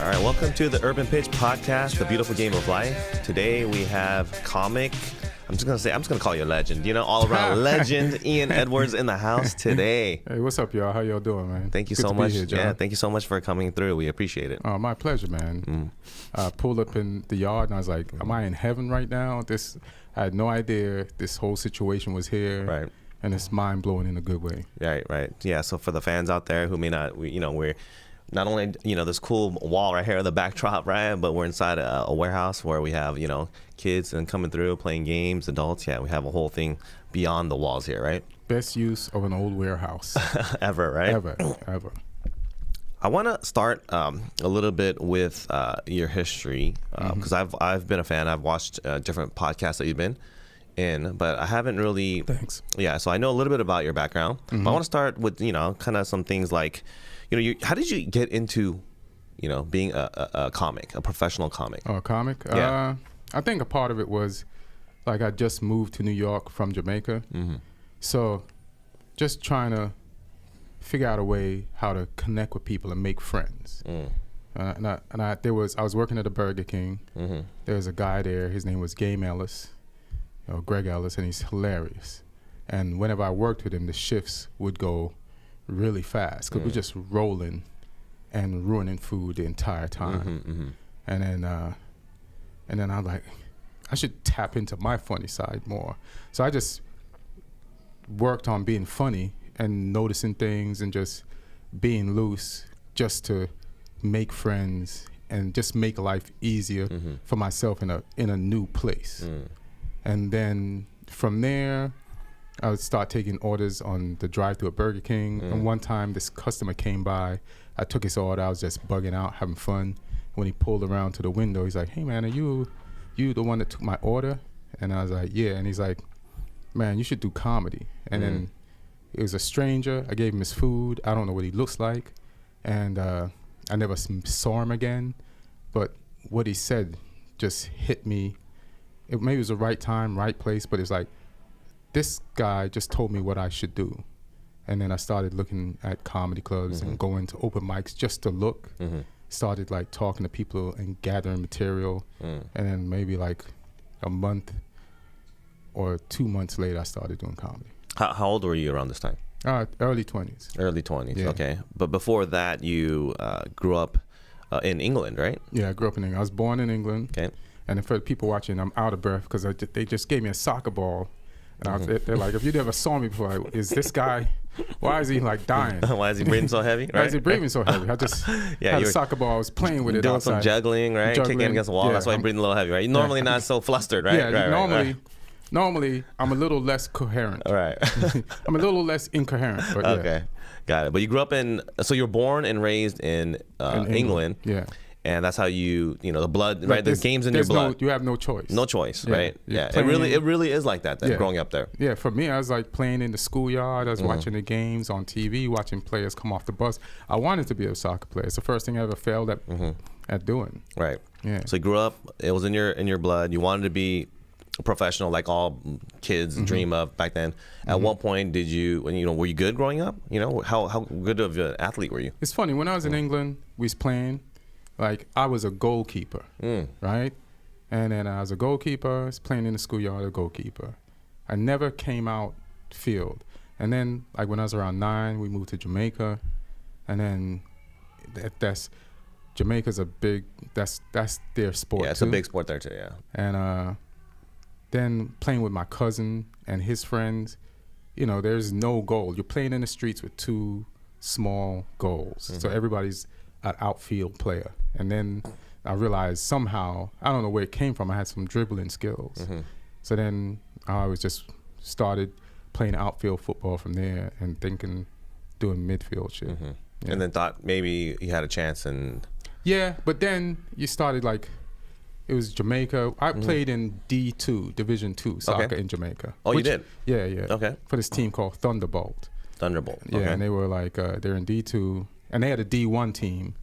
All right, welcome to the Urban Pitch Podcast, the beautiful game of life. Today we have comic. I'm just gonna call you a legend. You know, all around legend, Ian Edwards in the house today. Hey, what's up, y'all? How y'all doing, man? Thank you Good so to be much. here, John. Yeah, thank you so much for coming through. We appreciate it. Oh, my pleasure, man. I pulled up in the yard and I was like, "Am I in heaven right now?" I had no idea this whole situation was here. Right. And it's mind blowing in a good way. Right. Yeah. So for the fans out there who may not, we're not only, this cool wall right here, the backdrop, right? But we're inside a warehouse where we have, kids and coming through, playing games, adults. Yeah, we have a whole thing beyond the walls here, right? Best use of an old warehouse. Ever, right? Ever. I want to start a little bit with your history because I've been a fan. I've watched different podcasts that you've been in, but I haven't really. Thanks. Yeah, so I know a little bit about your background. But I want to start with kind of some things like, how did you get into, being a comic, a professional comic? Oh, a comic? Yeah. I think a part of it was, like, I just moved to New York from Jamaica. So just trying to figure out a way how to connect with people and make friends. I was working at a Burger King. There was a guy there. His name was Greg Ellis, and he's hilarious. And whenever I worked with him, the shifts would go really fast because we're just rolling and ruining food the entire time. And then I'm like, I should tap into my funny side more. So I just worked on being funny and noticing things and just being loose just to make friends and just make life easier for myself in a new place. And then from there, I would start taking orders on the drive-thru at Burger King. And one time, this customer came by. I took his order. I was just bugging out, having fun. When he pulled around to the window, he's like, "Hey, man, are you the one that took my order?" And I was like, "Yeah." And he's like, "Man, you should do comedy." And then it was a stranger. I gave him his food. I don't know what he looks like. And I never saw him again. But what he said just hit me. Maybe it was the right time, right place, but it's like, this guy just told me what I should do. And then I started looking at comedy clubs and going to open mics just to look. Started like talking to people and gathering material. And then maybe like a month or 2 months later, I started doing comedy. How old were you around this time? Early 20s. Early 20s, Yeah. Okay. But before that, you grew up in England, right? Yeah, I grew up in England. I was born in England. Okay. And for the people watching, I'm out of breath because they just gave me a soccer ball. And they're like, if you never saw me before, is this guy, why is he like dying? Why is he breathing so heavy? Why is he breathing so heavy? I just had a soccer ball. I was playing with it doing outside. some juggling, right? Kicking against the wall. Yeah, That's why you're breathing a little heavy, right? You're normally not so flustered, right? Yeah, Right. normally I'm a little less coherent. All right. I'm a little less incoherent. But yeah. Okay, got it. But you grew up so you were born and raised in England. Yeah. And that's how the blood, right? There's games in your blood. You have no choice. No choice, Yeah. right? You're Yeah. playing- It really is like that then, growing up there. Yeah, for me, I was like playing in the schoolyard. I was watching the games on TV, watching players come off the bus. I wanted to be a soccer player. It's the first thing I ever failed at doing. Right. Yeah. So you grew up, it was in your blood. You wanted to be a professional like all kids dream of back then. At what point were you good growing up? How good of an athlete were you? It's funny, when I was in England, we was playing, like I was a goalkeeper, right? And then I was a goalkeeper, I was playing in the schoolyard, a goalkeeper. I never came out field. And then like when I was around 9, we moved to Jamaica. And then Jamaica's that's their sport Yeah, it's too. a big sport there too, yeah. And then playing with my cousin and his friends, there's no goal. You're playing in the streets with 2 small goals. So everybody's an outfield player. And then I realized somehow, I don't know where it came from, I had some dribbling skills. So then I was just started playing outfield football from there and doing midfield shit. Yeah. And then thought maybe you had a chance Yeah, but then you started like, it was Jamaica. I played in D2, Division 2 soccer in Jamaica. Oh, you did? Yeah. Okay. For this team called Thunderbolt. Thunderbolt. Yeah, Okay. and they were like, they're in D2. And they had a D1 team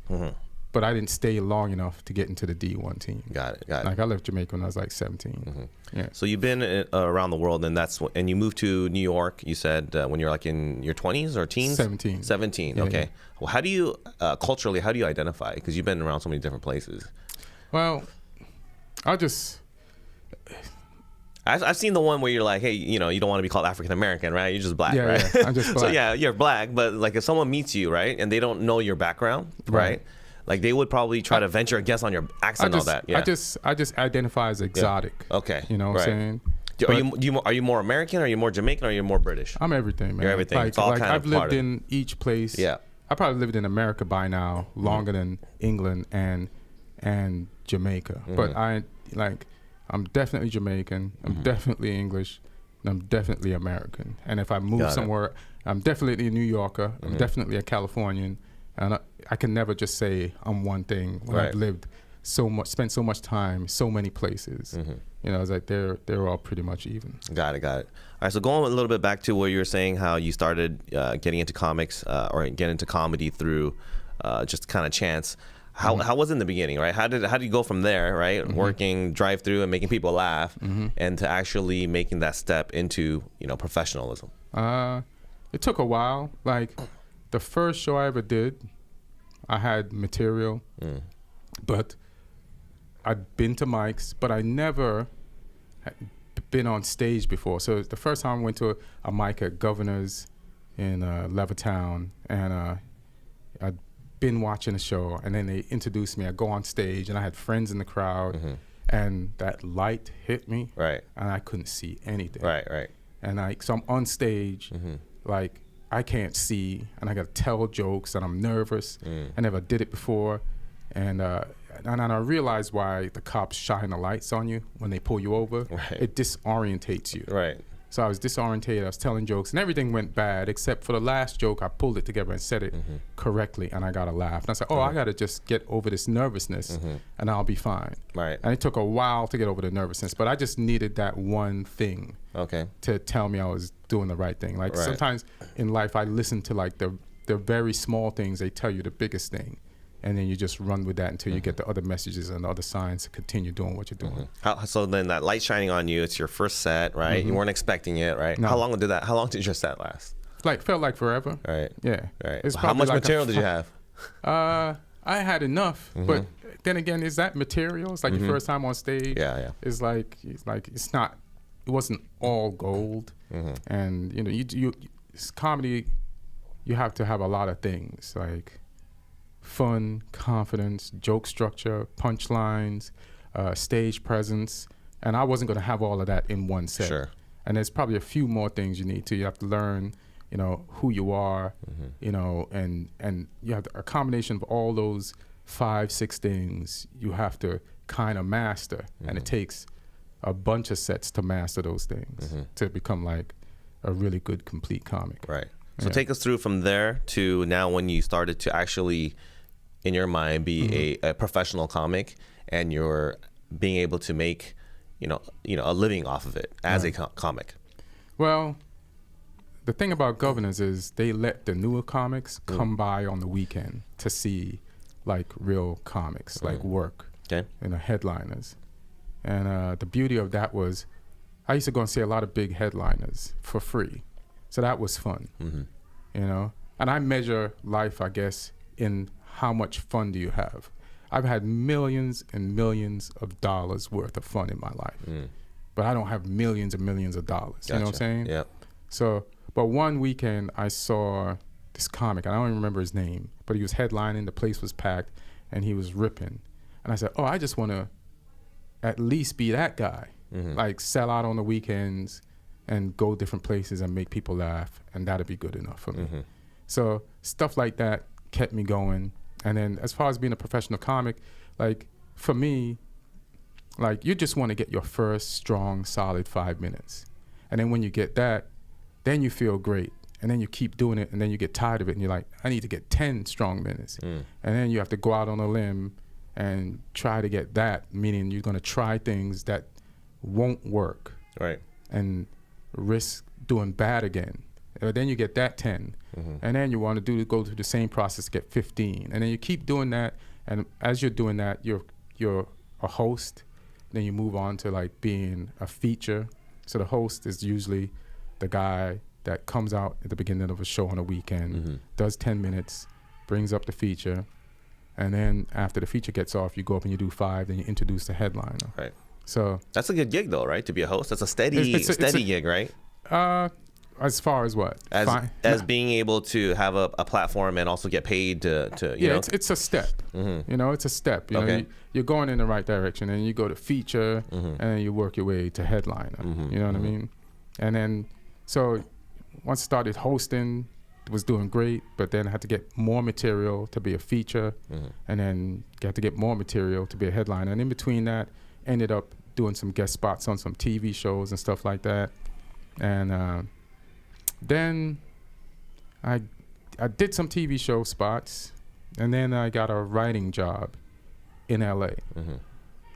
but I didn't stay long enough to get into the D1 team. Got it. Like I left Jamaica when I was like 17. Yeah. So you've been around the world, and you moved to New York. You said when you're like in your 20s or teens. 17. 17. Okay. Yeah. Well, how do you culturally? How do you identify? Because you've been around so many different places. Well, I've seen the one where you're like, hey, you don't want to be called African American, right? You're just black, right? Yeah, I'm just black. So yeah, you're black, but like if someone meets you, right, and they don't know your background, right? Like they would probably try to venture a guess on your accent and all that. Yeah. I just identify as exotic. Yeah. Okay. You know what I'm saying? Are you more American? Are you more Jamaican? Or are you more British? I'm everything, man. You're everything. Like, it's all kind I've of lived in each place. Yeah. I probably lived in America by now longer than England and Jamaica. But I'm definitely Jamaican. I'm definitely English. And I'm definitely American. And if I move somewhere, I'm definitely a New Yorker. I'm definitely a Californian. And I can never just say I'm one thing when I've lived spent so much time, so many places. It's like they're all pretty much even. Got it. All right, so going a little bit back to what you were saying, how you started getting into comics or get into comedy through just kind of chance. How was it in the beginning, right? How did you go from there, right? Working drive-thru and making people laugh, and to actually making that step into professionalism? It took a while. Like the first show I ever did, I had material, but I'd been to mics, but I never had been on stage before. So the first time I went to a mic at Governor's in Levittown, and I'd been watching a show, and then they introduced me. I go on stage, and I had friends in the crowd, and that light hit me, right, and I couldn't see anything, right, and so I'm on stage, like I can't see, and I got to tell jokes, and I'm nervous. I never did it before, and I realized why the cops shine the lights on you when they pull you over. Right. It disorientates you. Right. So I was disorientated. I was telling jokes, and everything went bad except for the last joke. I pulled it together and said it correctly, and I got a laugh. And I said, I got to just get over this nervousness, and I'll be fine. Right. And it took a while to get over the nervousness, but I just needed that one thing to tell me I was doing the right thing. Like sometimes in life, I listen to like the very small things. They tell you the biggest thing. And then you just run with that until you get the other messages and the other signs to continue doing what you're doing. So then that light shining on you, it's your first set, right? You weren't expecting it, right? No. How long did your set last? Felt like forever. Right. Yeah. Right. How much material did you have? I had enough, but then again, is that material? It's like your first time on stage. Yeah. It's not. It wasn't all gold, and it's comedy. You have to have a lot of things like fun, confidence, joke structure, punchlines, stage presence, and I wasn't going to have all of that in one set. Sure. And there's probably a few more things you need to. You have to learn, who you are, and you have a combination of all those 5-6 things you have to kind of master, and it takes a bunch of sets to master those things to become like a really good, complete comic. Right. So take us through from there to now when you started to actually, in your mind, be a professional comic, and you're being able to make, a living off of it as a comic. Well, the thing about Governors is they let the newer comics come by on the weekend to see like real comics, like work, headliners. And the beauty of that was I used to go and see a lot of big headliners for free. So that was fun, And I measure life, I guess, in how much fun do you have? I've had millions and millions of dollars worth of fun in my life, but I don't have millions and millions of dollars. Gotcha. You know what I'm saying? Yep. So, but one weekend I saw this comic, and I don't even remember his name, but he was headlining, the place was packed, and he was ripping. And I said, I just want to at least be that guy, like sell out on the weekends and go different places and make people laugh, and that'd be good enough for me. So stuff like that kept me going. And then as far as being a professional comic, like for me, like you just want to get your first strong, solid 5 minutes. And then when you get that, then you feel great. And then you keep doing it, and then you get tired of it, and you're like, I need to get 10 strong minutes. And then you have to go out on a limb and try to get that, meaning you're going to try things that won't work. Right. And risk doing bad again. Then you get that 10. And then you want to go through the same process to get 15. And then you keep doing that, And as you're doing that, you're a host. Then you move on to like being a feature. So the host is usually the guy that comes out at the beginning of a show on a weekend, does 10 minutes, brings up the feature, and then after the feature gets off, you go up and you do 5, then you introduce the headliner. Right. So that's a good gig though, right? To be a host, that's a steady gig, right? As far as what? As being able to have a platform and also get paid to you know? It's a step. You know, it's a step. You know, you're going in the right direction, and you go to feature, and then you work your way to headliner. You know what I mean? And then, so once I started hosting, was doing great, but then I had to get more material to be a feature, and then had to get more material to be a headliner. And in between that, ended up doing some guest spots on some TV shows and stuff like that. And then I did some TV show spots, and then I got a writing job in LA.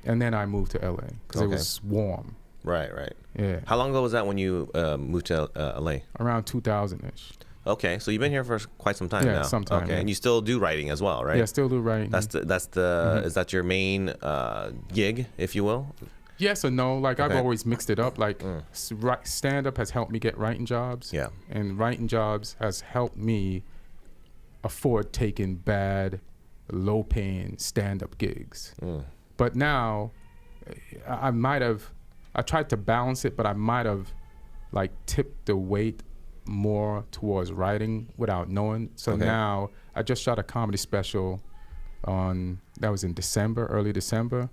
And then I moved to LA because it was warm. Right. Yeah. How long ago was that when you moved to LA? Around 2000-ish. Okay, so you've been here for quite some time now. Yeah, some time. Okay, Yeah. and you still do writing as well, right? Yeah, still do writing. That's the is that your main gig, if you will? Yes or no. Like I've always mixed it up. Like stand-up has helped me get writing jobs. Yeah. And writing jobs has helped me afford taking bad, low-paying stand-up gigs. But now, I tried to balance it, but I might have like tipped the weight more towards writing without knowing. So now I just shot a comedy special that was in December, early December.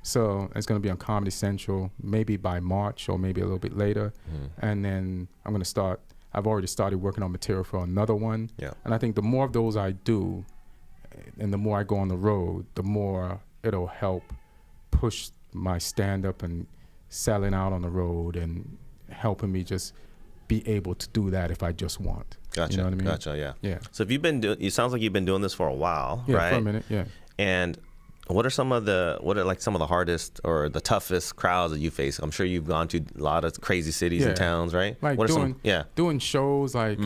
So it's going to be on Comedy Central maybe by March or maybe a little bit later. And then I've already started working on material for another one. Yeah. And I think the more of those I do and the more I go on the road, the more it'll help push my stand-up and selling out on the road and helping me just be able to do that if I just want. Gotcha. You know what I mean? Gotcha. Yeah. Yeah. So if it sounds like you've been doing this for a while, yeah, right? For a minute. Yeah. And what are some of the hardest or the toughest crowds that you face? I'm sure you've gone to a lot of crazy cities and towns, right? Like doing shows like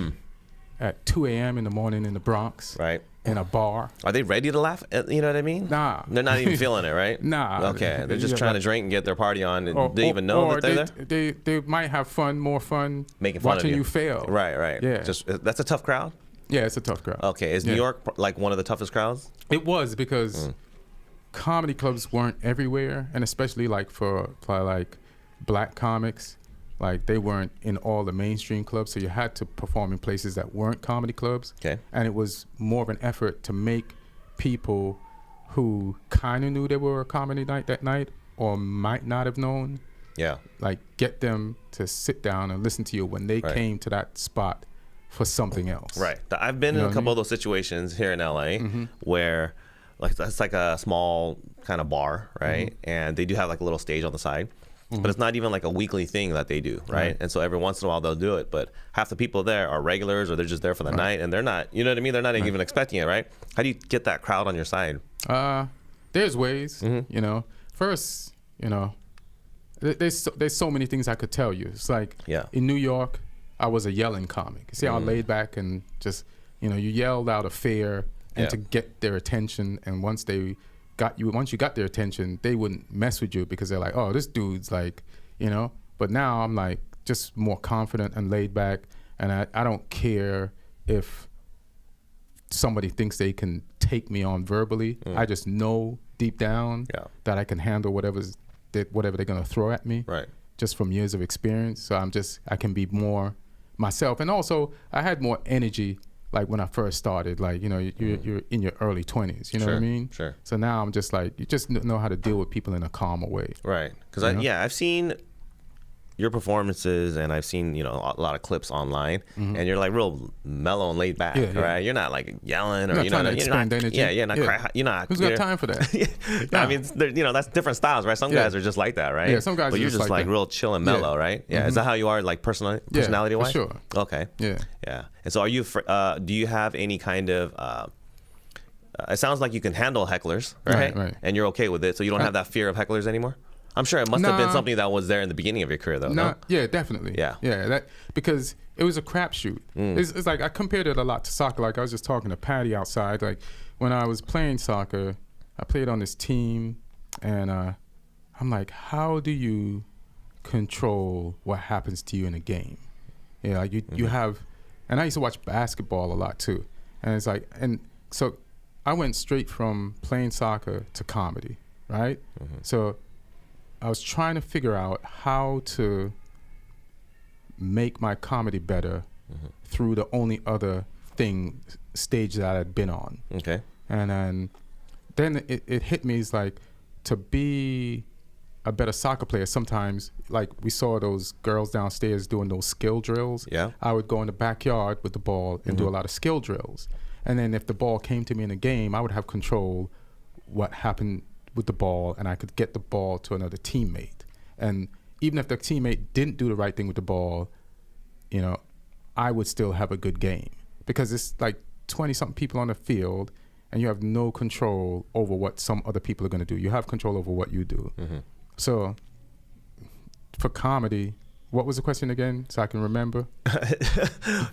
at 2 a.m. in the morning in the Bronx. Right. In a bar. Are they ready to laugh? You know what I mean? Nah. They're not even feeling it, right? Nah. Okay. They're just trying to drink and get their party on. And they even know that they're there? They might have more fun making fun watching of you fail. Right. Yeah. That's a tough crowd? Yeah, it's a tough crowd. Okay. Is New York like one of the toughest crowds? It was because comedy clubs weren't everywhere, and especially like for like black comics. Like they weren't in all the mainstream clubs, so you had to perform in places that weren't comedy clubs. Okay. And it was more of an effort to make people who kind of knew they were a comedy night that night or might not have known. Yeah. Like get them to sit down and listen to you when they came to that spot for something else. Right. I've been in a couple of those situations here in LA where like that's like a small kind of bar, right? And they do have like a little stage on the side. But it's not even like a weekly thing that they do, right? And so every once in a while they'll do it, but half the people there are regulars or they're just there for the night and they're not, you know what I mean? They're not even expecting it, right? How do you get that crowd on your side? There's ways, you know. First, you know, there's so many things I could tell you. It's like in New York, I was a yelling comic. See how I laid back and just, you know, you yelled out a fare and to get their attention, and once you got their attention, they wouldn't mess with you because they're like, oh, this dude's like, you know. But now I'm like just more confident and laid back, and I don't care if somebody thinks they can take me on verbally. I just know deep down that I can handle whatever they're gonna throw at me. Right. Just from years of experience. So I can be more myself, and also I had more energy. Like when I first started, like, you know, you're in your early 20s, you know what I mean? Sure. So now I'm just like, you just know how to deal with people in a calmer way. Right. Because I've seen your performances and I've seen, you know, a lot of clips online and you're like real mellow and laid back, right? You're not like yelling or, you're not energy. You're not. Who's got time for that? I mean, you know, that's different styles, right? Some guys are just like that, right? Yeah, some guys but are you're just like real chill and mellow, right? Yeah. Is that how you are, like personality wise? For sure. Okay. Yeah. Yeah. And so do you have any kind of, it sounds like you can handle hecklers, right? Right. And you're okay with it. So you don't have that fear of hecklers anymore? I'm sure it must have been Nah. something that was there in the beginning of your career, though. No? Yeah, definitely. Yeah. That because it was a crapshoot. It's like I compared it a lot to soccer. Like I was just talking to Patty outside. Like when I was playing soccer, I played on this team, and I'm like, how do you control what happens to you in a game? Yeah, like you have, and I used to watch basketball a lot too, and it's like, and so I went straight from playing soccer to comedy, right? So I was trying to figure out how to make my comedy better through the only other stage that I had been on. Okay. And then it hit me, is like, to be a better soccer player, sometimes, like we saw those girls downstairs doing those skill drills. Yeah. I would go in the backyard with the ball and do a lot of skill drills. And then if the ball came to me in a game, I would have control what happened with the ball, and I could get the ball to another teammate. And even if the teammate didn't do the right thing with the ball, you know, I would still have a good game, because it's like 20-something people on the field, and you have no control over what some other people are going to do. You have control over what you do. So for comedy, what was the question again, so I can remember?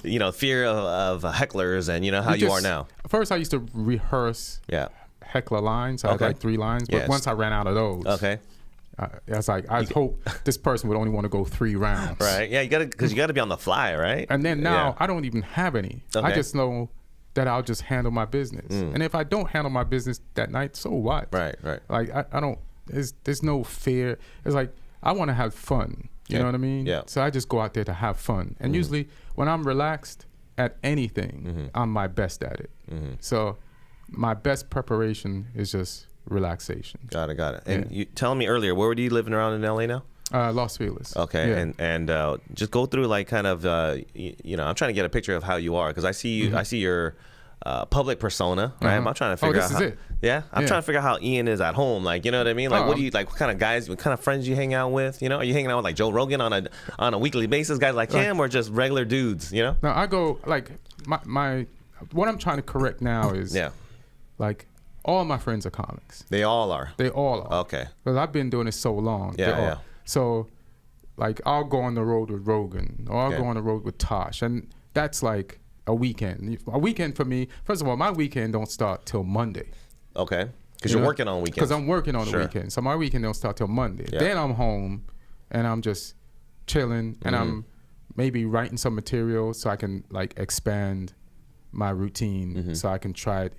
You know, fear of hecklers, and you know how you are now. First, I used to rehearse heckler lines. I had like 3 lines, but once I ran out of those, I was like, I hope this person would only want to go 3 rounds. Right. Yeah, because you got to be on the fly, right? And then now I don't even have any. I just know that I'll just handle my business. And if I don't handle my business that night, so what? Right. Like I don't. There's no fear. It's like I want to have fun. You know what I mean? Yeah. So I just go out there to have fun. And usually when I'm relaxed at anything, I'm my best at it. So my best preparation is just relaxation. Got it. And you telling me earlier, where were you living around in LA now? Los Feliz. Okay. Yeah. And just go through like kind of you know, I'm trying to get a picture of how you are, because I see you. I see your public persona, right? I'm trying to figure out how. I'm trying to figure out how Ian is at home. Like, you know what I mean? Like, what do you like? What kind of guys? What kind of friends you hang out with? You know, are you hanging out with like Joe Rogan on a weekly basis, guys like him, or just regular dudes? You know? No, I go like my what I'm trying to correct now is like all my friends are comics. They all are. They all are. Okay. Because I've been doing this so long. Yeah. So, like, I'll go on the road with Rogan, or I'll go on the road with Tosh, and that's like a weekend. A weekend for me, first of all, my weekend don't start till Monday. Okay. Because you're working on weekends. Because I'm working on the weekend. So my weekend don't start till Monday. Yeah. Then I'm home, and I'm just chilling, and I'm maybe writing some material so I can, like, expand my routine, so I can try it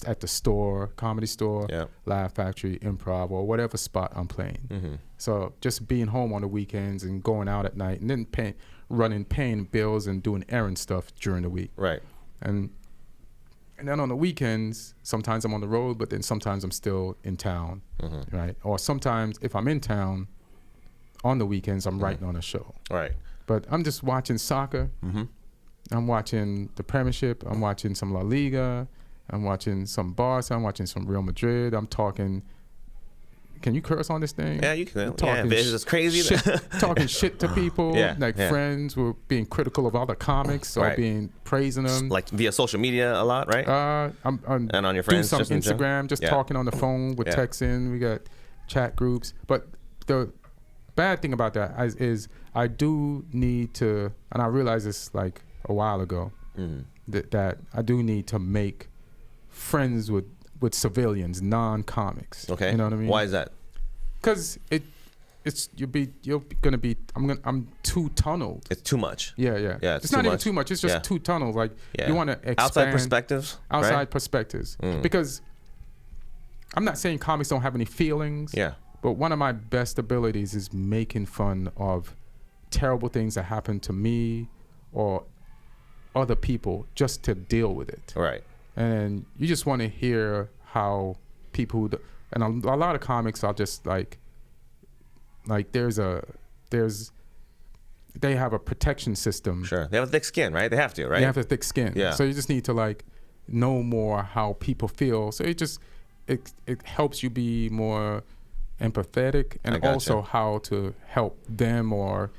at the store, comedy store, Laugh Factory, Improv, or whatever spot I'm playing. So just being home on the weekends and going out at night, and then paying bills and doing errand stuff during the week. Right. And then on the weekends, sometimes I'm on the road, but then sometimes I'm still in town, right? Or sometimes if I'm in town, on the weekends, I'm writing on a show. Right. But I'm just watching soccer. I'm watching the Premiership. I'm watching some La Liga. I'm watching some Barca. I'm watching some Real Madrid. I'm talking. Can you curse on this thing? Yeah, you can. Talking it's just crazy. Talking shit to people, friends who are being critical of other comics or being praising them. Like via social media a lot, right? I'm and on your friends, do some Instagram, just talking on the phone with texting. We got chat groups. But the bad thing about that is I do need to, and I realized this like a while ago, that I do need to make friends with civilians, non-comics. Okay. You know what I mean? Why is that? Because you're gonna be I'm too tunneled. It's too much. Yeah. It's not even too much. It's just too tunneled. Like you want to expand outside perspectives. Because I'm not saying comics don't have any feelings. Yeah. But one of my best abilities is making fun of terrible things that happen to me or other people, just to deal with it. Right. And you just want to hear how people and a lot of comics are just like they have a protection system. Sure. They have a thick skin, right? They have to, right? They have a thick skin. Yeah. So you just need to like know more how people feel. So it helps you be more empathetic, and also how to help them, or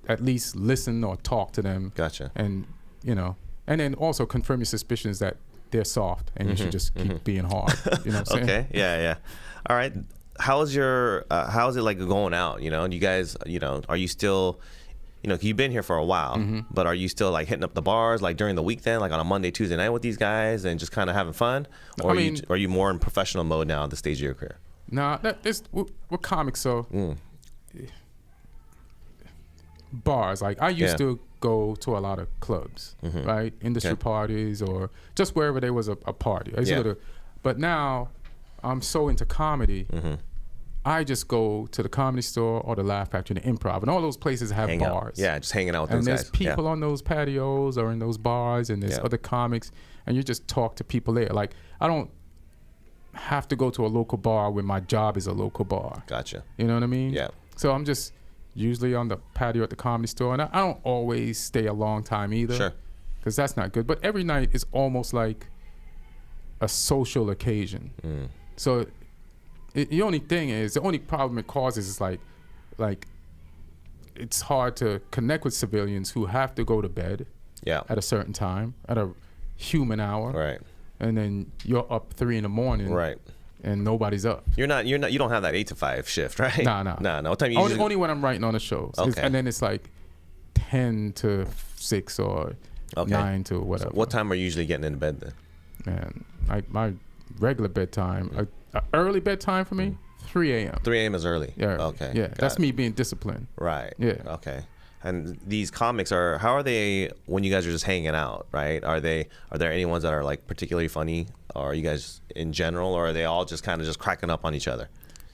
at least listen or talk to them. Gotcha. And and then also confirm your suspicions that they're soft and you should just keep being hard. You know what I'm saying? Okay. Yeah. All right. how's it like going out? You know, you guys, you know, are you still, you know, you've been here for a while, but are you still like hitting up the bars like during the week then, like on a Monday, Tuesday night with these guys and just kind of having fun? Or are you more in professional mode now at the stage of your career? Nah, we're comics, so bars. Like I used to go to a lot of clubs, right? Industry parties or just wherever there was a party. I used to go to, but now I'm so into comedy. I just go to the Comedy Store or the Laugh Factory, the Improv, and all those places have bars. Yeah, just hanging out with those guys. And there's people on those patios or in those bars, and there's other comics, and you just talk to people there. Like, I don't have to go to a local bar when my job is a local bar. Gotcha. You know what I mean? Yeah. So I'm just usually on the patio at the Comedy Store, and I don't always stay a long time either. Sure. Because that's not good. But every night is almost like a social occasion. So the only thing is, the only problem it causes is like it's hard to connect with civilians who have to go to bed at a certain time, at a human hour. Right. And then you're up 3 a.m. Right. And nobody's up. You don't have that 8 to 5 shift, right? Nah. What time you only when I'm writing on a show. Okay. And then it's like 10 to 6 or 9 to whatever. So what time are you usually getting into bed then? Man, like my regular bedtime, early bedtime for me, 3 a.m. 3 a.m. is early. Yeah. Okay. Yeah, that's me being disciplined. Right. Yeah. Okay. And these comics how are they when you guys are just hanging out, right? Are there any ones that are like particularly funny, or are you guys in general, or are they all just kind of just cracking up on each other?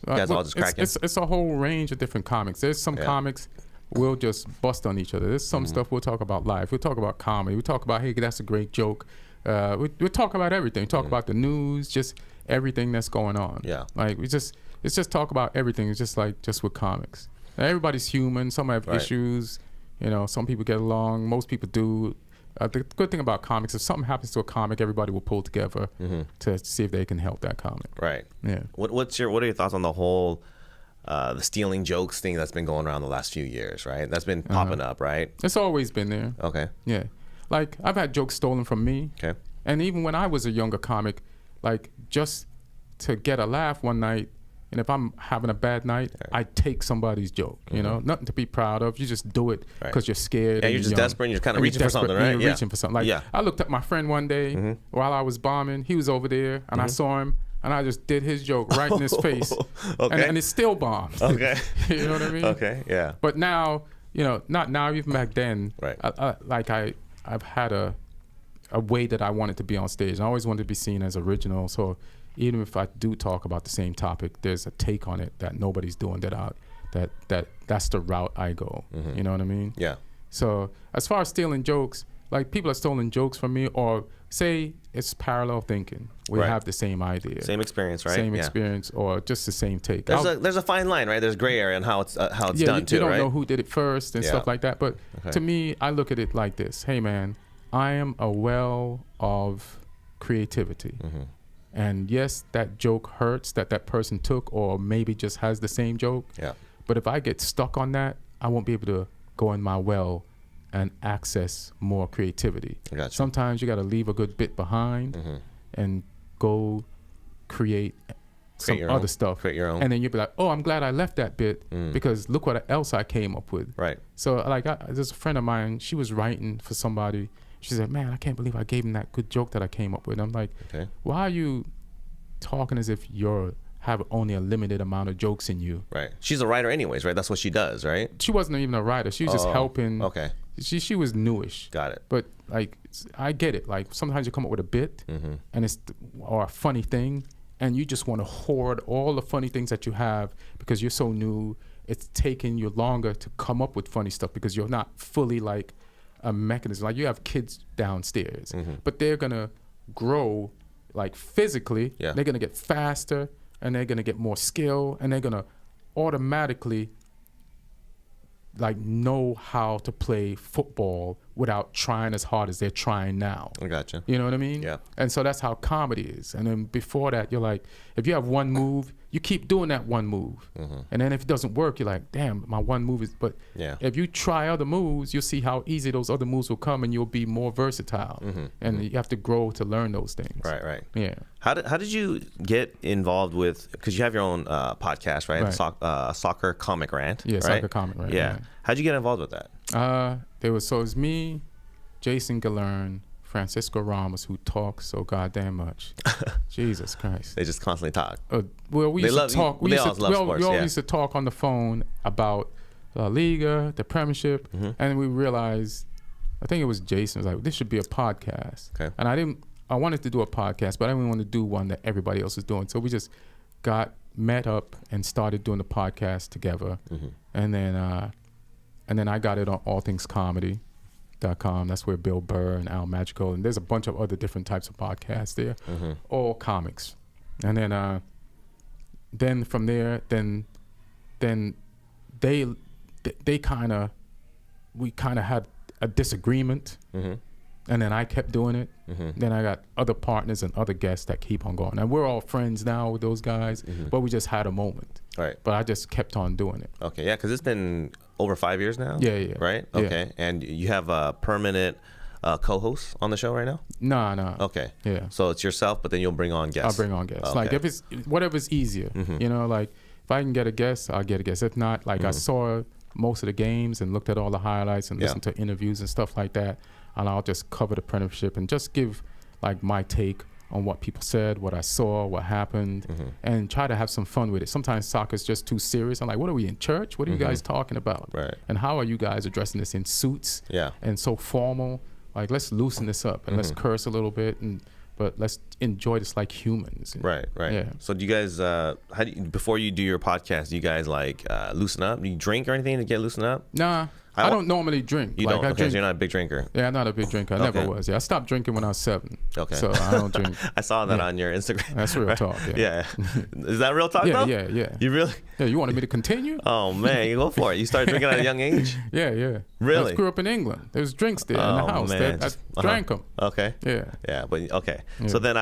You guys all just cracking? It's a whole range of different comics. There's some comics we'll just bust on each other. There's some stuff we'll talk about live. We'll talk about comedy. We talk about, hey, that's a great joke. We talk about everything. Talk about the news, just everything that's going on. Yeah. Like it's just talk about everything. It's just with comics. Now, everybody's human. Some have issues. You know, some people get along. Most people do. The good thing about comics, if something happens to a comic, everybody will pull together to see if they can help that comic. Right. Yeah. What are your thoughts on the whole the stealing jokes thing that's been going around the last few years, right? That's been popping up, right? It's always been there. Okay. Yeah. Like, I've had jokes stolen from me. Okay. And even when I was a younger comic, like, just to get a laugh one night, and if I'm having a bad night, I take somebody's joke, you know? Nothing to be proud of. You just do it because you're scared. Yeah, you're just desperate and you're kind of reaching for something, right? You're reaching for something. Like, I looked at my friend one day while I was bombing. He was over there, and I saw him, and I just did his joke right in his face. Okay. And it still bombed. Okay. You know what I mean? Okay, yeah. But now, you know, not now, even back then, right. I've had a way that I wanted to be on stage. I always wanted to be seen as original. So even if I do talk about the same topic, there's a take on it that nobody's doing that's the route I go. You know what I mean? Yeah. So as far as stealing jokes, like people are stealing jokes from me, or say it's parallel thinking. We have the same idea. Same experience, right? Same experience, or just the same take. There's a fine line, right? There's gray area in how it's done too, you don't right? know who did it first and stuff like that. But to me, I look at it like this. Hey, man, I am a well of creativity. And yes, that joke hurts that person took, or maybe just has the same joke. Yeah. But if I get stuck on that, I won't be able to go in my well and access more creativity. Gotcha. Sometimes you got to leave a good bit behind and go create some other stuff. Create your own. And then you'll be like, oh, I'm glad I left that bit because look what else I came up with. Right. So like there's a friend of mine, she was writing for somebody. She said, man, I can't believe I gave him that good joke that I came up with. And I'm like, why are you talking as if have only a limited amount of jokes in you? Right. She's a writer anyways, right? That's what she does, right? She wasn't even a writer. She was just helping. Okay. She was newish. Got it. But like, I get it. Like sometimes you come up with a bit and or a funny thing, and you just want to hoard all the funny things that you have because you're so new. It's taking you longer to come up with funny stuff because you're not fully like a mechanism. Like you have kids downstairs, but they're gonna grow like physically. Yeah. They're gonna get faster and they're gonna get more skill and they're gonna automatically like know how to play football without trying as hard as they're trying now. I gotcha. You know what I mean? Yeah. And so that's how comedy is. And then before that, you're like, if you have one move, you keep doing that one move. And then if it doesn't work, you're like, damn, my one move is, but if you try other moves, you'll see how easy those other moves will come, and you'll be more versatile. And you have to grow to learn those things. Right. Yeah. How did you get involved with, because you have your own podcast, right? Soccer Comic Rant. Yeah, right? Soccer Comic Rant. Yeah. How'd you get involved with that? It was me, Jason Galern, Francisco Ramos, who talks so goddamn much. Jesus Christ. They just constantly talk. Well, we used to talk. We used to talk on the phone about La Liga, the Premiership, and we realized, I think it was Jason was like, this should be a podcast. Okay. And I wanted to do a podcast, but I didn't want to do one that everybody else is doing. So we just met up and started doing the podcast together. And then I got it on allthingscomedy.com. That's where Bill Burr and Al Magico, and there's a bunch of other different types of podcasts there, all comics. And then from there, then we kind of had a disagreement, and then I kept doing it. Then I got other partners and other guests that keep on going, and we're all friends now with those guys. But we just had a moment. Right. But I just kept on doing it. Okay, yeah, because it's been over 5 years now. Yeah. Right. Okay, and you have a permanent co-host on the show right now? No. Okay. Yeah. So it's yourself, but then you'll bring on guests. I'll bring on guests. Okay. Like if it's whatever's easier, you know, like if I can get a guest, I'll get a guest. If not, like I saw most of the games and looked at all the highlights and listened to interviews and stuff like that, and I'll just cover the Premiership and just give like my take on what people said, what I saw, what happened, and try to have some fun with it. Sometimes soccer's just too serious. I'm like, what are we in church? What are you guys talking about? Right. And how are you guys addressing this in suits? Yeah. And so formal? Like, let's loosen this up and let's curse a little bit, but let's enjoy this like humans. Right. Yeah. So do you guys, before you do your podcast, do you guys like loosen up? Do you drink or anything to get loosened up? Nah. I don't normally drink. You don't? Okay, so you're not a big drinker. Yeah, I'm not a big drinker. I never was. Yeah, I stopped drinking when I was 7. Okay. So I don't drink. I saw that on your Instagram. That's real talk. Yeah. Is that real talk though? Yeah. You really? Yeah, you wanted me to continue? Oh, man, you go for it. You started drinking at a young age? Yeah. Really? I grew up in England. There was drinks there in the house. Man. I drank them. Okay. Yeah, but okay. Yeah. So then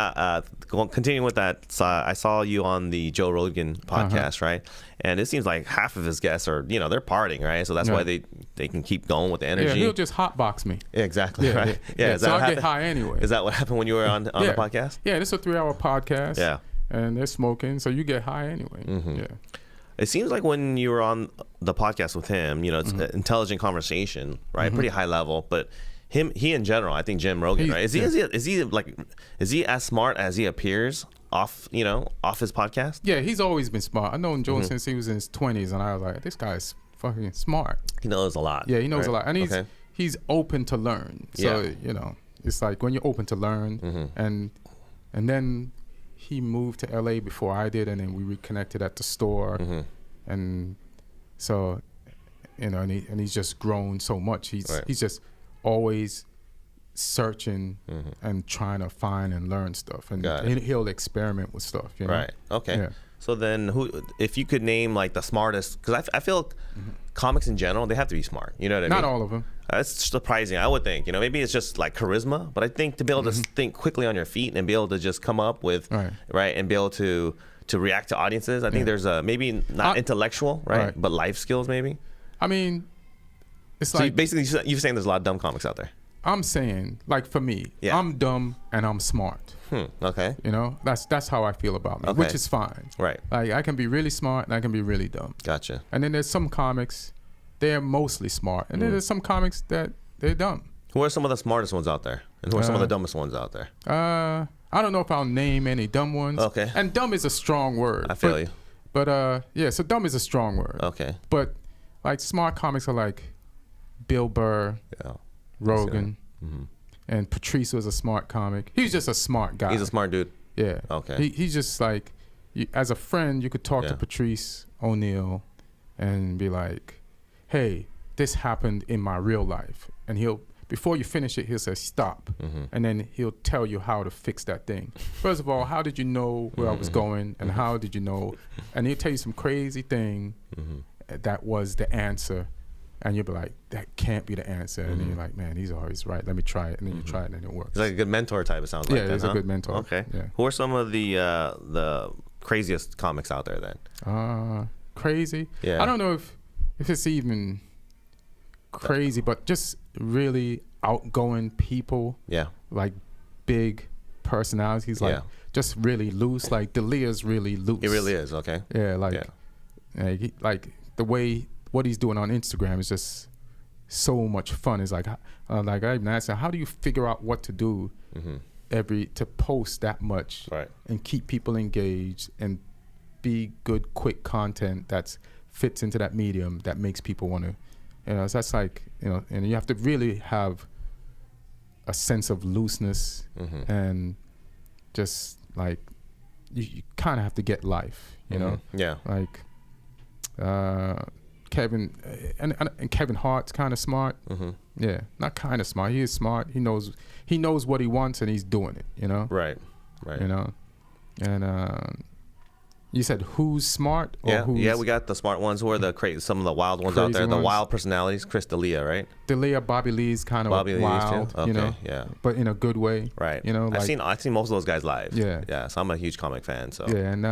continuing with that, I saw you on the Joe Rogan podcast, right? And it seems like half of his guests are, they're partying, right? So that's why they can keep going with the energy. Yeah, he'll just hotbox me. Yeah, exactly. Right. Yeah. So I get high anyway. Is that what happened when you were on the podcast? Yeah, this is a 3-hour podcast. Yeah. And they're smoking, so you get high anyway. Yeah. It seems like when you were on the podcast with him, it's an intelligent conversation, right? Pretty high level, but he in general, I think Jim Rogan, right? Is he as smart as he appears off his podcast? Yeah, he's always been smart. I've known Joe since he was in his 20s, and I was like, this guy's fucking smart. He knows a lot. Yeah, he knows a lot, and he's open to learn. So it's like when you're open to learn, and then he moved to LA before I did, and then we reconnected at the store, and so and he's just grown so much. He's just always searching and trying to find and learn stuff, and he'll experiment with stuff. Right. Okay. Yeah. So then, if you could name like the smartest, because I feel comics in general, they have to be smart. You know what I mean? Not all of them. That's surprising. I would think, maybe it's just like charisma, but I think to be able to think quickly on your feet and be able to just come up with, right, and be able to react to audiences. I think there's maybe not intellectual, right, but life skills maybe. I mean, it's so like basically you're saying there's a lot of dumb comics out there. I'm saying, like for me, I'm dumb and I'm smart. Okay. That's how I feel about me, which is fine. Right. Like I can be really smart and I can be really dumb. Gotcha. And then there's some comics, they're mostly smart, and then there's some comics that they're dumb. Who are some of the smartest ones out there, and who are some of the dumbest ones out there? I don't know if I'll name any dumb ones. Okay. And dumb is a strong word. I feel you. But so dumb is a strong word. Okay. But like smart comics are like Bill Burr, Rogan, and Patrice was a smart comic. He's just a smart guy. He's a smart dude. Yeah. Okay. He's just like, as a friend, you could talk to Patrice O'Neal and be like, hey, this happened in my real life. And before you finish it, he'll say, stop. And then he'll tell you how to fix that thing. First of all, how did you know where I was going? And how did you know? And he'll tell you some crazy thing that was the answer. And you'll be like, that can't be the answer. And then you're like, man, he's always right. Let me try it. And then you try it and it works. It's like a good mentor type, it sounds like. Yeah, he's a good mentor. Okay. Yeah. Who are some of the craziest comics out there then? Crazy. Yeah. I don't know if it's even crazy, but just really outgoing people. Yeah. Like big personalities. Like just really loose. Like D'Elia's really loose. It really is. Okay. Yeah. Like the way what he's doing on Instagram is just so much fun. It's like I even asked him, how do you figure out what to do to post that much and keep people engaged and be good, quick content that fits into that medium that makes people want to, so that's like, and you have to really have a sense of looseness and just like, you kind of have to get life, Yeah. Like, Kevin and Kevin Hart's kind of smart. Yeah, not kind of smart. He is smart. He knows what he wants and he's doing it. Right. And you said who's smart? Or yeah. We got the smart ones. Who are the some of the wild ones out there? The wild personalities. Chris D'Elia, right? D'Elia, Bobby Lee's kind of wild. Okay, yeah. But in a good way. Right. Like, I've seen most of those guys live. Yeah. Yeah. So I'm a huge comic fan. So. Yeah, and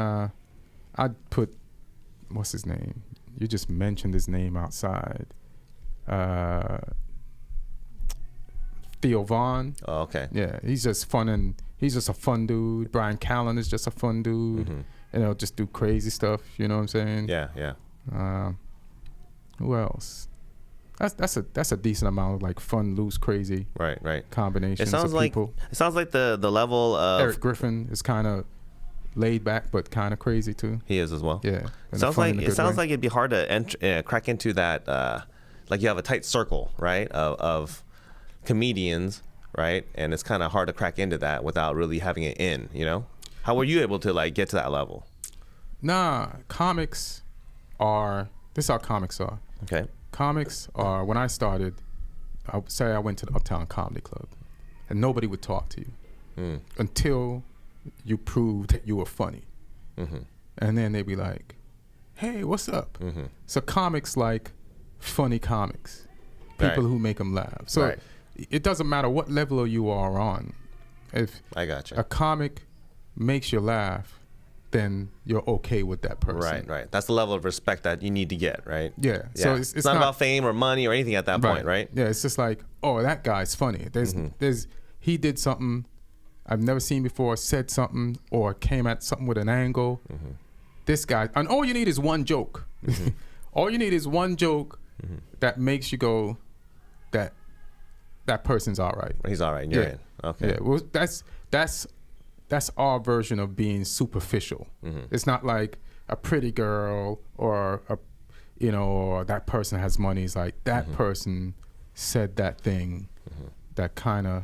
I'd put, what's his name? You just mentioned his name outside. Theo Vaughn. Oh, okay. Yeah, he's just fun and he's just a fun dude. Brian Callen is just a fun dude. Just do crazy stuff. You know what I'm saying? Yeah. Who else? That's a decent amount of like fun, loose, crazy. Right. Combinations. It sounds like people. It sounds like the level of Eric Griffin is kind of laid back but kind of crazy too. He is as well. Yeah. It sounds like it'd be hard to crack into that. Like you have a tight circle, right, of comedians, right, and it's kind of hard to crack into that without really having it in. How were you able to like get to that level? Nah, comics are. This is how comics are. Okay. Comics are. When I started, I would say I went to the Uptown Comedy Club, and nobody would talk to you until you proved that you were funny, and then they'd be like, "Hey, what's up?" So comics like funny comics, people who make them laugh. So it doesn't matter what level you are on. If I got you, a comic makes you laugh, then you're okay with that person. Right. That's the level of respect that you need to get, right? Yeah. So it's not about fame or money or anything at that point, right? Yeah. It's just like, oh, that guy's funny. He did something I've never seen before, said something, or came at something with an angle. This guy, and all you need is one joke. All you need is one joke that makes you go, that person's all right. He's all right. And you're in. Okay. Yeah. Well, that's our version of being superficial. It's not like a pretty girl or or that person has money. It's like that person said that thing that kind of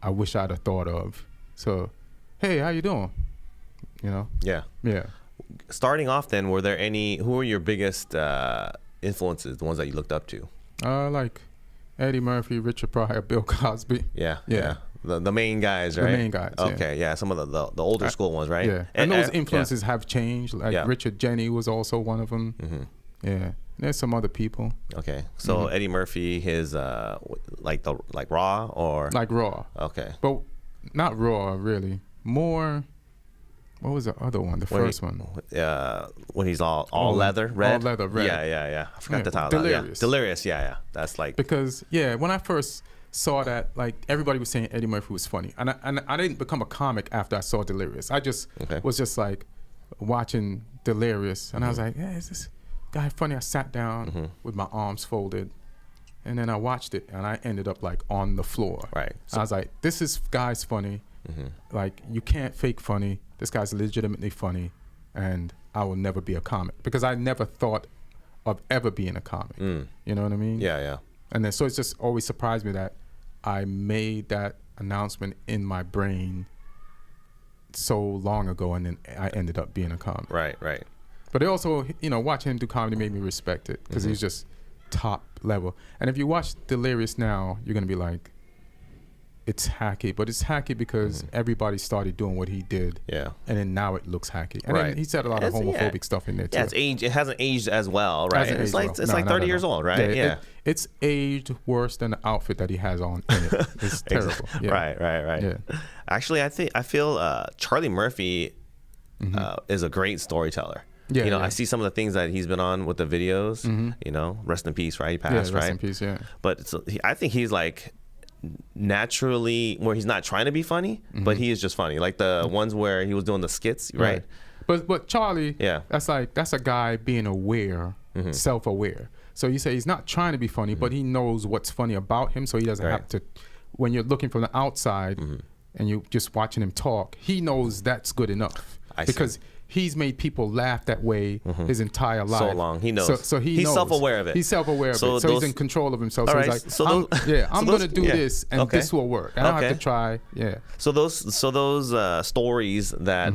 I wish I'd have thought of. So, hey, how you doing? Yeah. Starting off, then, who were your biggest influences? The ones that you looked up to? Like Eddie Murphy, Richard Pryor, Bill Cosby. Yeah. The main guys, right? The main guys. Okay, yeah. Some of the older school ones, right? Yeah, and those influences have changed. Like Richard Jeni was also one of them. Yeah, there's some other people. Okay, so Eddie Murphy, his like Raw or like Raw. Okay, but not Raw really. More. What was the other one? The first one. When he's all leather, red. All leather, red. Yeah. I forgot the title. Delirious. Delirious. Yeah. That's like because when I first saw that, like everybody was saying Eddie Murphy was funny, and I didn't become a comic after I saw Delirious. I just was just like watching Delirious, and I was like, "Yeah, is this guy funny?" I sat down with my arms folded, and then I watched it, and I ended up like on the floor. Right. So I was like, "This guy's funny. Like you can't fake funny. This guy's legitimately funny, and I will never be a comic because I never thought of ever being a comic. You know what I mean? Yeah. And then so it's just always surprised me that I made that announcement in my brain so long ago, and then I ended up being a comic. Right. But it also, watching him do comedy made me respect it because he's just top level. And if you watch Delirious now, you're gonna be like, it's hacky, but it's hacky because everybody started doing what he did. Yeah. And then now it looks hacky. And then he said a lot of homophobic stuff in there too. Yeah, it hasn't aged as well, right? It's like 30 years old, right? Yeah. It's aged worse than the outfit that he has on in it. It's terrible. Yeah. Right. Yeah. Actually, I feel Charlie Murphy is a great storyteller. Yeah, you know, yeah. I see some of the things that he's been on with the videos. You know, rest in peace, right? He passed, Yeah, right? rest in peace, yeah. But I think he's like naturally, where he's not trying to be funny, but he is just funny. Like the ones where he was doing the skits, right? But Charlie, Yeah. that's a guy being aware, self-aware. So you say he's not trying to be funny, but he knows what's funny about him, so he doesn't have to. When you're looking from the outside and you're just watching him talk, he knows that's good enough because he's made people laugh that way his entire life. So long, he knows. So he's self-aware of it. He's self-aware of it. So he's in control of himself. So right. he's like, I'm going to do this, and this will work. And I don't have to try. Yeah. So those stories that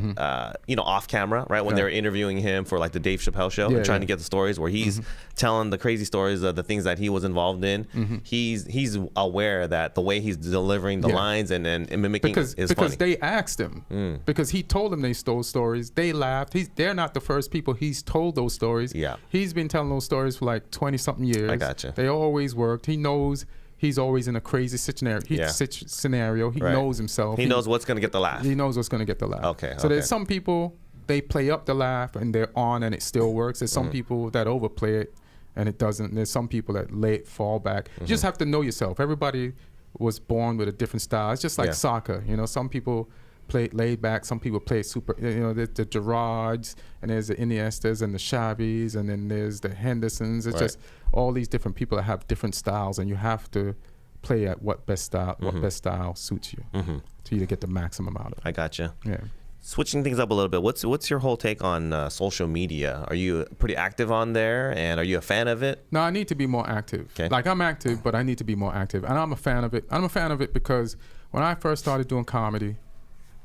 you know, off camera, right, when they were interviewing him for like the Dave Chappelle show, and trying to get the stories where he's telling the crazy stories of the things that he was involved in. He's aware that the way he's delivering the lines and mimicking is funny. Because they asked him, because he told them they stole stories. They laughed. They're not the first people he's told those stories. Yeah. He's been telling those stories for like 20-something years. I gotcha. They always worked. He knows he's always in a crazy scenario. He knows himself. He knows what's going to get the laugh. He knows what's going to get the laugh. Okay. So there's some people, they play up the laugh and they're on and it still works. There's some people that overplay it and it doesn't. There's some people that fall back. You just have to know yourself. Everybody was born with a different style. It's just like soccer. You know, some people play laid back. Some people play super. You know, there's the Gerards and there's the Iniestas and the Xavis and then there's the Hendersons. It's just all these different people that have different styles, and you have to play at what best style suits you, so you to get the maximum out of it. I gotcha. Yeah. Switching things up a little bit, what's your whole take on social media? Are you pretty active on there, and are you a fan of it? No, I need to be more active. Okay. Like I'm active, but I need to be more active, and I'm a fan of it. I'm a fan of it because when I first started doing comedy,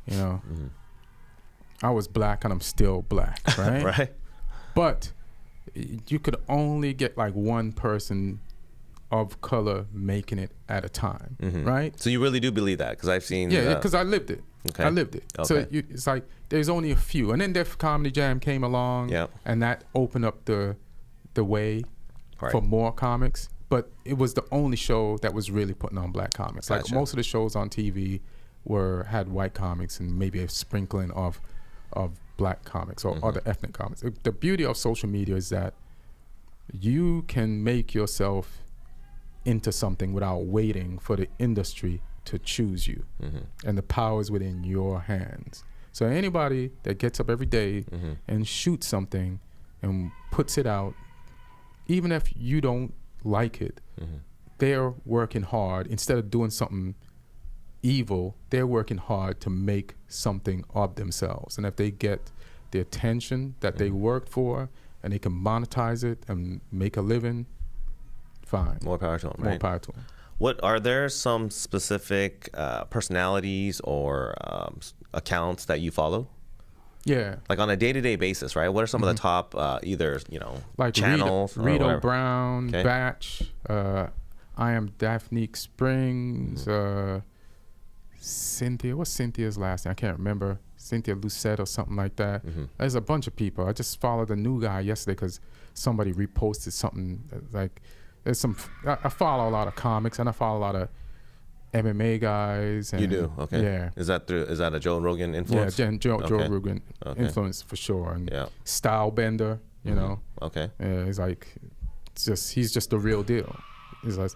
you know, I was black and I'm still black, right? Right. But you could only get like one person of color making it at a time, right? So you really do believe that? Because I've seen... Yeah, because I lived it. Okay. I lived it. Okay. So it's like there's only a few. And then Def Comedy Jam came along, and that opened up the way for more comics. But it was the only show that was really putting on black comics. Gotcha. Like most of the shows on TV had white comics and maybe a sprinkling of black comics or other ethnic comics. The beauty of social media is that you can make yourself into something without waiting for the industry to choose you, and the power is within your hands. So anybody that gets up every day and shoots something and puts it out, even if you don't like it, they're working hard. Instead of doing something evil, they're working hard to make something of themselves. And if they get the attention that they worked for and they can monetize it and make a living, fine. More power to them, right? More power to them. What are there some specific personalities or accounts that you follow? Yeah. Like on a day-to-day basis, right? What are some of the top either, like channels? Rito Brown, Batch, I Am Daphne Springs, Cynthia. What's Cynthia's last name? I can't remember. Cynthia Lucette or something like that. There's a bunch of people. I just followed a new guy yesterday because somebody reposted something like... There's some. I follow a lot of comics and I follow a lot of MMA guys. And, you do? Okay. Yeah. Is that a Joe Rogan influence? Yeah, Joe Rogan influence for sure. And Style Bender, you know. Okay. Yeah, he's just the real deal. It's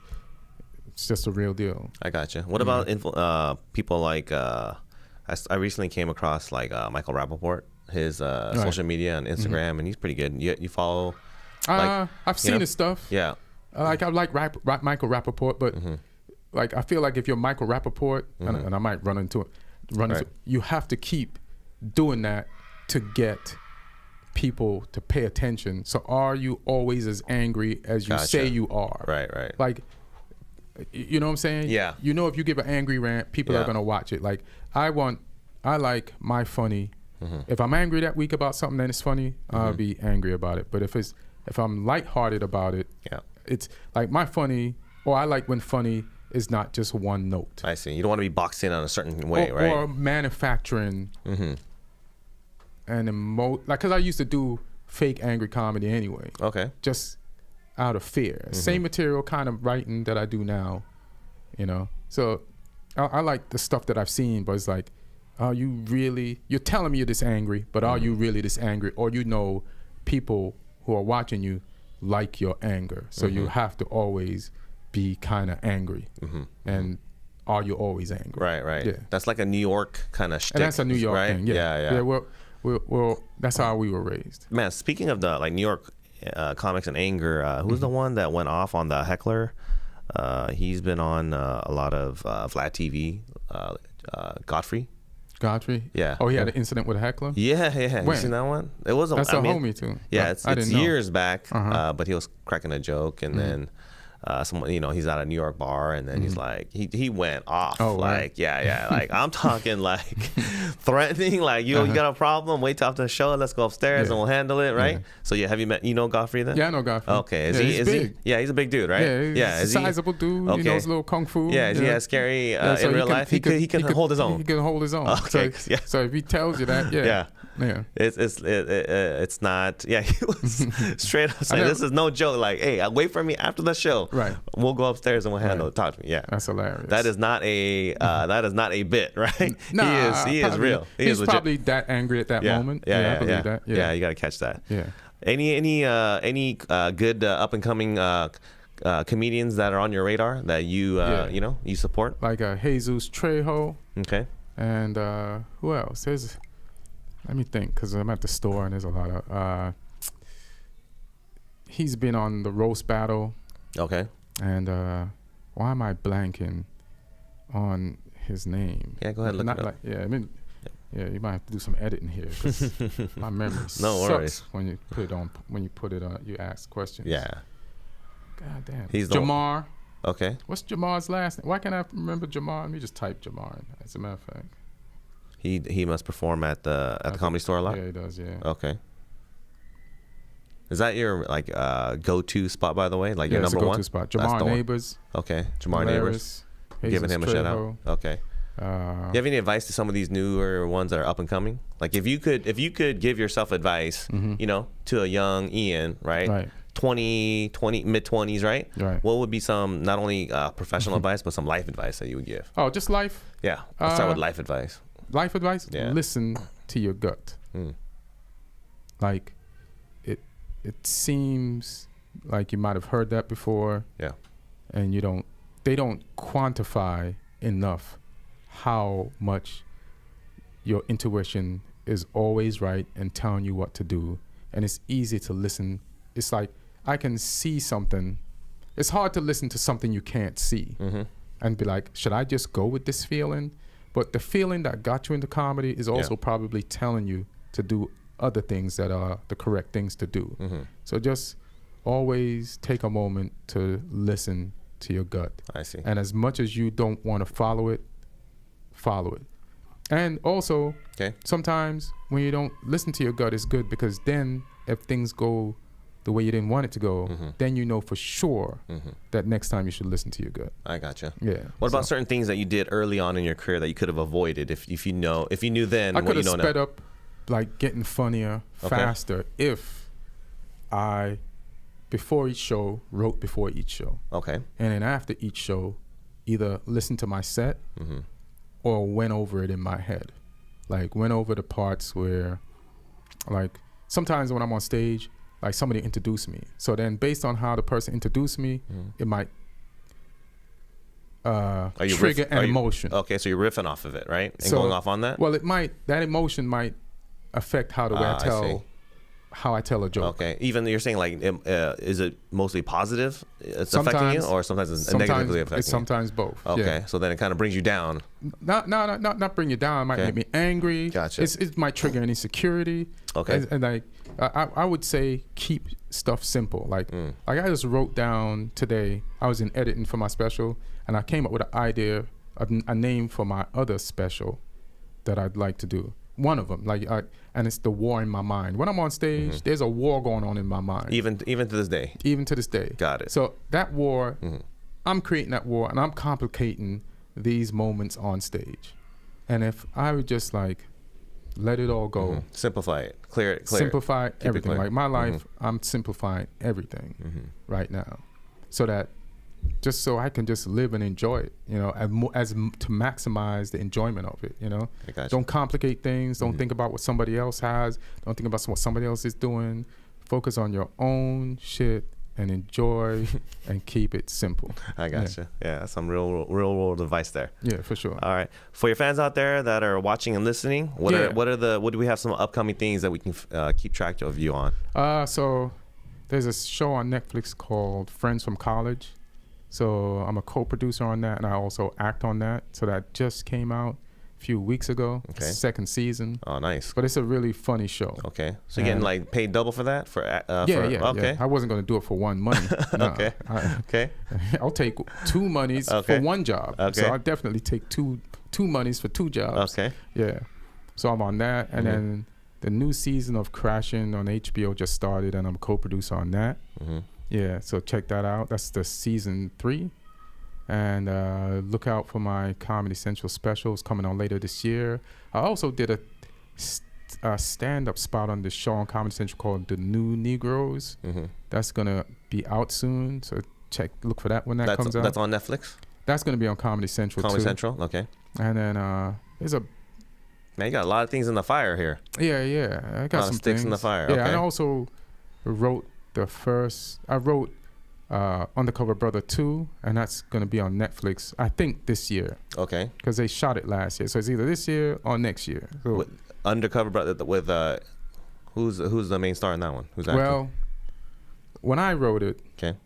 just a real deal. I gotcha. What about people like I recently came across like Michael Rappaport, his social media and Instagram, and he's pretty good. You follow? I've seen his stuff. Yeah. I like Michael Rappaport, but like I feel like if you're Michael Rappaport, and I might run into it, you have to keep doing that to get people to pay attention. So are you always as angry as you say you are? Right. Like, you know what I'm saying? Yeah. You know, if you give an angry rant, people are gonna watch it. Like I like my funny. If I'm angry that week about something that is funny, I'll be angry about it. But if I'm lighthearted about it, it's like my funny, or I like when funny is not just one note. I see. You don't want to be boxed in on a certain way, right? Or manufacturing and like, because I used to do fake angry comedy anyway. Okay. Just out of fear. Same material kind of writing that I do now, you know. So I like the stuff that I've seen, but it's like are you really, you're telling me you're this angry, but are you really this angry? Or people who are watching you like your anger. So you have to always be kind of angry. And are you always angry? Right. Yeah. That's like a New York kind of shtick. And that's a New York right? thing. Yeah. Well, that's how we were raised. Man, speaking of the like New York comics and anger, who's the one that went off on the heckler? He's been on a lot of Vlad TV. Godfrey. Yeah. Oh, he had an incident with a heckler? Yeah. When? You seen that one? It was That's a homie too. Yeah, I it's didn't know. years back, but he was cracking a joke, and then someone, he's at a New York bar, and then he's like, he went off, like, yeah, like I'm talking like threatening, like you got a problem, wait till after the show, let's go upstairs and we'll handle it, right? So have you met Godfrey then? Yeah, I know Godfrey. Okay, he's big. Yeah, he's a big dude, right? Yeah, he's a sizable dude. Okay. He knows a little kung fu. Yeah, is he as scary in real life? He can hold his own. He can hold his own. Okay, so if he tells you that, yeah. It's not. Yeah, he was straight up saying, "This is no joke." Like, hey, wait for me after the show. Right. We'll go upstairs and we'll handle it. Talk to me. Yeah. That's hilarious. That is not a bit, right? Nah, he is real. He's probably that angry at that moment. I believe that. Yeah, you got to catch that. Yeah. Any good up and coming comedians that are on your radar that you support? Like Jesus Trejo. Okay. And who else? Let me think, because I'm at the store and there's a lot of. He's been on the roast battle. Okay. And why am I blanking on his name? Yeah, go ahead. Look it up. You might have to do some editing here, because my memory sucks when you put it on. When you put it on, you ask questions. Yeah. God damn. He's Jamar. Okay. What's Jamar's last name? Why can't I remember Jamar? Let me just type Jamar in, as a matter of fact. He must perform at the Comedy Store a lot? Yeah, he does, yeah. Okay. Is that your like go-to spot, by the way? Like your number one? go-to spot. Jamar Neighbors. Okay. Jamar Neighbors. Giving him a shout out. Okay. You have any advice to some of these newer ones that are up and coming? Like if you could give yourself advice, to a young Ian, right? 20 mid-20s, right? What would be some not only professional advice but some life advice that you would give? Oh, just life? Yeah. Let's start with life advice. Life advice? Yeah. Listen to your gut. Like it seems like you might have heard that before. Yeah. And they don't quantify enough how much your intuition is always right and telling you what to do. And it's easy to listen. It's like I can see something. It's hard to listen to something you can't see and be like, should I just go with this feeling? But the feeling that got you into comedy is also probably telling you to do other things that are the correct things to do. So just always take a moment to listen to your gut. I see. And as much as you don't want to follow it. And also, sometimes when you don't listen to your gut, it's good, because then if things go the way you didn't want it to go, then you know for sure that next time you should listen to your gut. I gotcha. Yeah. What about certain things that you did early on in your career that you could have avoided if you knew then? I could have sped now? up, like getting funnier faster if I, before each show, wrote before each show. Okay. And then after each show, either listened to my set or went over it in my head. Like went over the parts where, like sometimes when I'm on stage, like somebody introduced me. So then based on how the person introduced me, it might trigger an emotion. Okay, so you're riffing off of it, right? And going off on that? Well, that emotion might affect how the way I tell a joke. Okay, even you're saying like, is it mostly positive? It's affecting you, or sometimes it's negatively affecting you? It's sometimes both. Okay, so then it kind of brings you down. Not bring you down. It might make me angry. Gotcha. It might trigger an insecurity. Okay. And like, I would say keep stuff simple. Like I just wrote down today, I was in editing for my special, and I came up with an idea, a name for my other special that I'd like to do. One of them, and it's the war in my mind. When I'm on stage, there's a war going on in my mind. Even to this day. Even to this day. Got it. So that war, I'm creating that war, and I'm complicating these moments on stage. And if I would just like let it all go, simplify it, clear it, simplify everything. Clear. Like my life, I'm simplifying everything right now, so that just so I can just live and enjoy it, you know, to maximize the enjoyment of it, you know. I gotcha. Don't complicate things. Don't think about what somebody else has. Don't think about what somebody else is doing. Focus on your own shit and enjoy and keep it simple. I gotcha. Yeah, some real world advice there. Yeah, for sure. All right, for your fans out there that are watching and listening, what do we have some upcoming things that we can keep track of you on? So there's a show on Netflix called Friends from College. So I'm a co-producer on that, and I also act on that. So that just came out a few weeks ago. Okay. Second season. Oh, nice. But it's a really funny show. Okay. So you're getting like paid double for that? Yeah. Okay. I wasn't going to do it for one money. No, Okay. Okay. I'll take two monies for one job. Okay. So I'll definitely take two monies for two jobs. Okay. Yeah. So I'm on that, and then the new season of Crashing on HBO just started, and I'm a co-producer on that. Mm-hmm. Yeah, so check that out. That's the season 3. And look out for my Comedy Central specials coming on later this year. I also did a stand-up spot on this show on Comedy Central called The New Negroes. Mm-hmm. That's going to be out soon. So look for that when that comes out. That's on Netflix? That's going to be on Comedy Central Comedy too. Central, okay. And then there's a... Man, you got a lot of things in the fire here. Yeah. I got some sticks in the fire. Yeah, okay. I also wrote Undercover Brother 2, and that's going to be on Netflix, I think, this year. Okay. Because they shot it last year. So it's either this year or next year. So, Undercover Brother with who's the main star in that one? Who's acting? Well, when I wrote it, okay,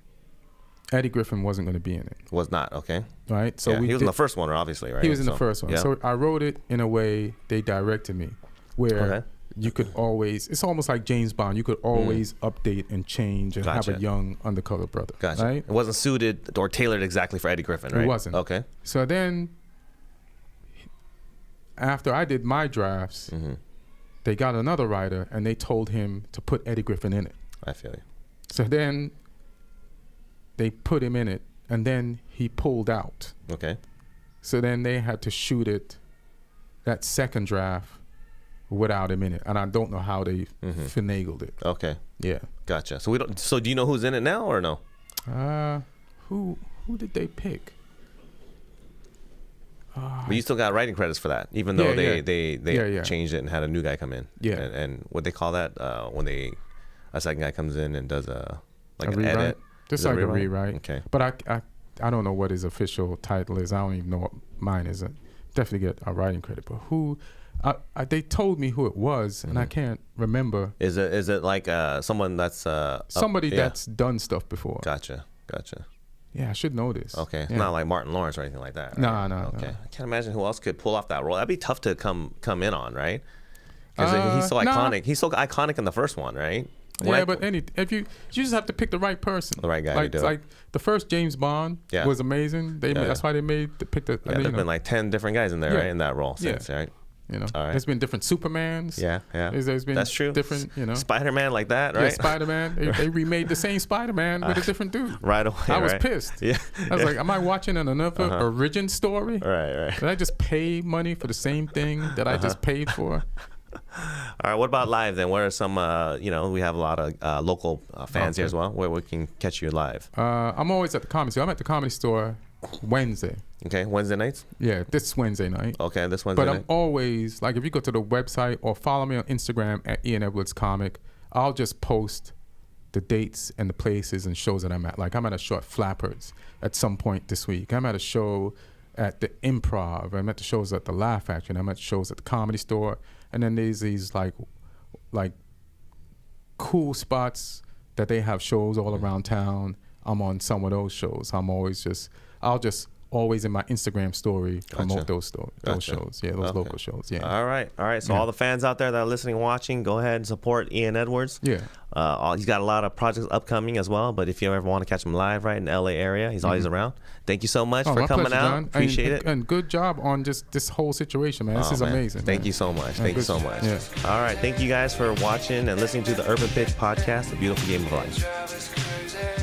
Eddie Griffin wasn't going to be in it. Was not, okay. Right? So he was in the first one, obviously, right? He was in the first one. Yeah. So I wrote it in a way they directed me, where you could always, it's almost like James Bond. You could always update and change and have a young undercover brother. Gotcha. Right? It wasn't suited or tailored exactly for Eddie Griffin, right? It wasn't. Okay. So then, after I did my drafts, they got another writer and they told him to put Eddie Griffin in it. I feel you. So then, they put him in it, and then he pulled out. Okay. So then they had to shoot it, that second draft, without him in it, and I don't know how they finagled it. Okay. Yeah. Gotcha. So So do you know who's in it now or no? Who did they pick? But you still got writing credits for that, even though they changed it and had a new guy come in. Yeah. And what they call that when a second guy comes in and does an rewrite? edit. Just like a rewrite. Okay. But I don't know what his official title is. I don't even know what mine is. Definitely get a writing credit, but who? They told me who it was, and I can't remember. Is it like someone that's somebody that's done stuff before? Gotcha. Yeah, I should know this. Okay, yeah. Not like Martin Lawrence or anything like that. Right? No. Okay, I can't imagine who else could pull off that role. That'd be tough to come in on, right? Because he's so iconic. He's so iconic in the first one, right? But if you just have to pick the right person, the right guy to do it. Like the first James Bond was amazing. That's why they picked the. Yeah, there's been like 10 different guys in there, right, in that role since, right? You know, all right. There's been different Supermans. Yeah. There's been that's true. Different, you know, Spider-Man like that, right? Yeah, Spider-Man. They remade the same Spider-Man with a different dude. Right away. I was pissed. Yeah. I was like, am I watching another origin story? Right. Did I just pay money for the same thing that I just paid for? All right. What about live then? Where are some? We have a lot of local fans here as well, where we can catch you live. I'm always at the Comedy Store. I'm at the Comedy Store Wednesday. Okay, Wednesday nights? Yeah, this Wednesday night. Okay, this Wednesday night. But I'm always, like, if you go to the website or follow me on Instagram at Ian Edwards Comic, I'll just post the dates and the places and shows that I'm at. Like, I'm at a show at Flappers at some point this week. I'm at a show at the Improv. I'm at the shows at the Laugh Factory. And I'm at shows at the Comedy Store. And then there's these, like cool spots that they have shows all around town. I'm on some of those shows. I'll just always in my Instagram story promote those shows. Yeah, those local shows. Yeah. All right. So all the fans out there that are listening and watching, go ahead and support Ian Edwards. Yeah. He's got a lot of projects upcoming as well, but if you ever want to catch him live right in the LA area, he's always around. Thank you so much for coming pleasure, out. John. Appreciate it. And good job on just this whole situation, man. This is amazing. Thank you so much. Thank you so much. Yeah. All right. Thank you guys for watching and listening to the Urban Pitch podcast, The Beautiful Game of Life.